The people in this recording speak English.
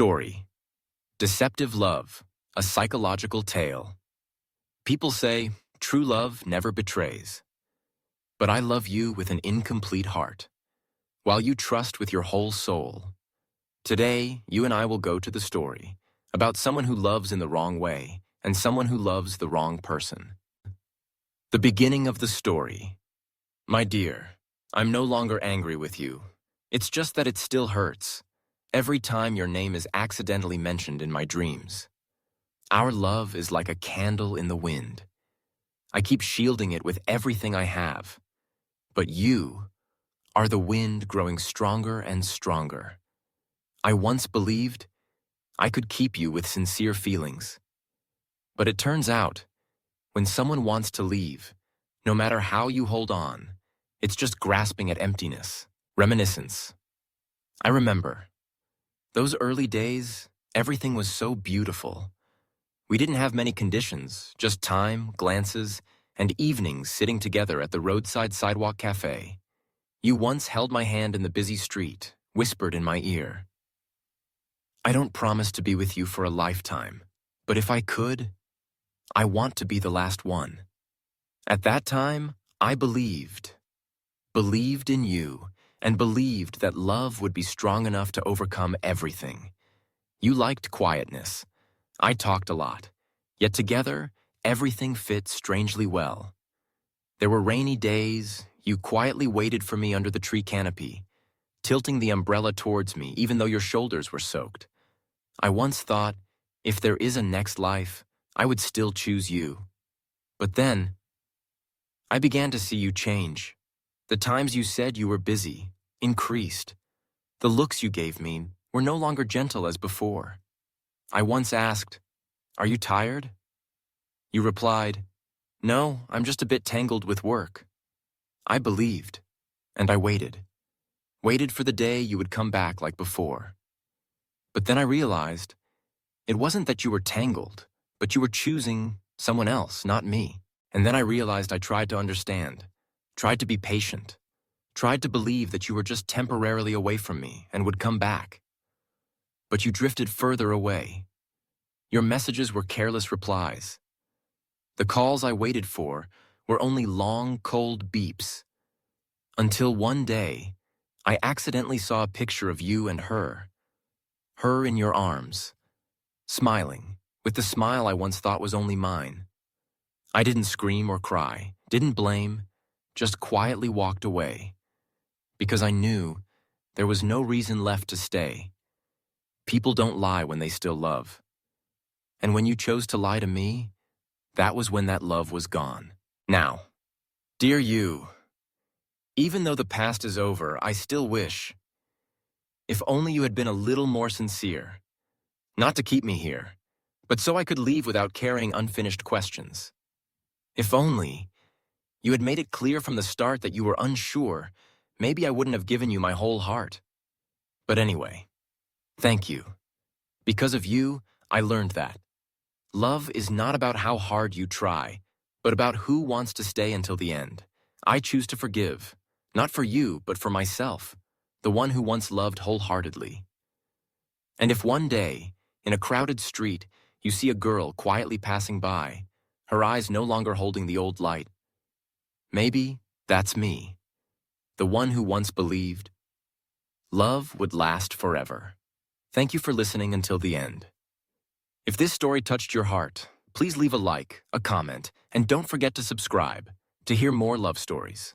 Story: Deceptive Love, a psychological tale. People say, true love never betrays. But I love you with an incomplete heart, while you trust with your whole soul. Today, you and I will go to the story about someone who loves in the wrong way and someone who loves the wrong person. The beginning of the story. My dear, I'm no longer angry with you. It's just that it still hurts every time your name is accidentally mentioned in my dreams. Our love is like a candle in the wind. I keep shielding it with everything I have. But you are the wind growing stronger and stronger. I once believed I could keep you with sincere feelings. But it turns out, when someone wants to leave, no matter how you hold on, it's just grasping at emptiness. Reminiscence. I remember. Those early days, everything was so beautiful. We didn't have many conditions, just time, glances, and evenings sitting together at the roadside sidewalk cafe. You once held my hand in the busy street, whispered in my ear, "I don't promise to be with you for a lifetime, but if I could, I want to be the last one." At that time, I believed in you, and believed that love would be strong enough to overcome everything. You liked quietness. I talked a lot. Yet together, everything fit strangely well. There were rainy days. You quietly waited for me under the tree canopy, tilting the umbrella towards me even though your shoulders were soaked. I once thought, if there is a next life, I would still choose you. But then, I began to see you change. The times you said you were busy increased. The looks you gave me were no longer gentle as before. I once asked, "Are you tired?" You replied, "No, I'm just a bit tangled with work." I believed, and I waited. Waited for the day you would come back like before. But then I realized, it wasn't that you were tangled, but you were choosing someone else, not me. And then I realized I tried to understand, tried to be patient, tried to believe that you were just temporarily away from me and would come back. But you drifted further away. Your messages were careless replies. The calls I waited for were only long, cold beeps. Until one day, I accidentally saw a picture of you and her in your arms, smiling, with the smile I once thought was only mine. I didn't scream or cry, didn't blame, just quietly walked away, because I knew there was no reason left to stay. People don't lie when they still love. And when you chose to lie to me, that was when that love was gone. Now, dear you, even though the past is over, I still wish, if only you had been a little more sincere. Not to keep me here, but so I could leave without carrying unfinished questions. If only you had made it clear from the start that you were unsure, maybe I wouldn't have given you my whole heart. But anyway, thank you. Because of you, I learned that love is not about how hard you try, but about who wants to stay until the end. I choose to forgive, not for you, but for myself, the one who once loved wholeheartedly. And if one day, in a crowded street, you see a girl quietly passing by, her eyes no longer holding the old light, maybe that's me, the one who once believed love would last forever. Thank you for listening until the end. If this story touched your heart, please leave a like, a comment, and don't forget to subscribe to hear more love stories.